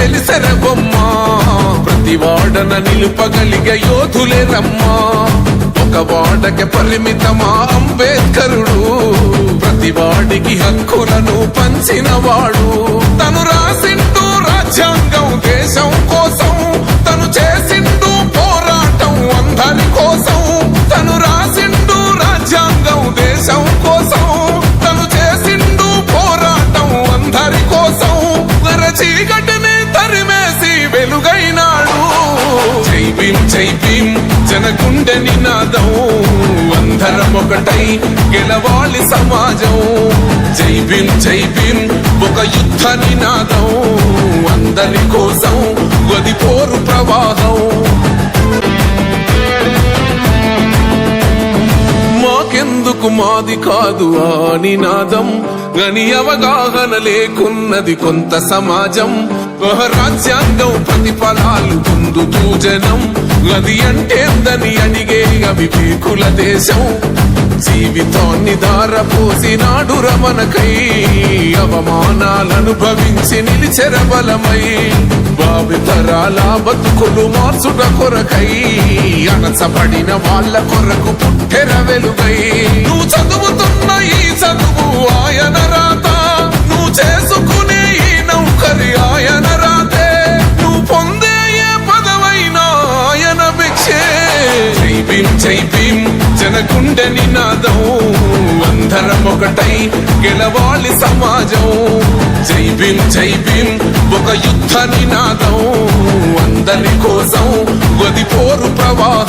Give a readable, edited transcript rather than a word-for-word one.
వెలిసెర బొమ్మ ప్రతి వాడన నిలుపగలిగే యోధులే రమ్మా ఒక వాడకి పరిమితమా అంబేద్కరుడు ప్రతి వాడికి హక్కులను పంచిన వాడు తను రాసింటూ రాజ్యాంగం దేశం కోసం తను చేసింటూ పోరాటం అందరి కోసం తను రాసింటూ రాజ్యాంగం దేశం కోసం తను చేసింటూ పోరాటం అందరి కోసం చీకటిని తరిమేసి వెలుగైనాడు జై భీం జై భీం జనగుండె నినాదం అందరం ఒకటై గెలవాలి సమాజం జై భీం ఒక యుద్ధ నినాదం అందరి కోసం గది పోరు ప్రవాహం మాకెందుకు మాది కాదు ఆ నినాదం గని అవగాహన లేకున్నది కొంత సమాజం రాజ్యాంగం ప్రతిఫలాలు పొందుతూ జనం గది అంటేందని అడిగే అవివేకుల దేశం జీవితాన్ని ధారపోసినాడు రమణకై అవమానాలనుభవించి నిలిచెర బలమై భావితరాల బతుకులు మార్చుట కొరకై అణచబడిన వాళ్ళ కొరకు పుట్టెర వెలుగై నువ్వు చదువుతున్న ఈ చదువు ఆయన రాత నువ్వు చేసుకునే ఈ నౌకరి ఆయన రాతే నువ్వు పొందే ఏ పదవైనా ఆయన భిక్షే జై భీం జనగుండె నినాదం అందరం ఒకటై గెలవాలి సమాజం జై భీం ఒక యుద్ధ నినాదం అందరి కోసం గది పోరు ప్రవాహం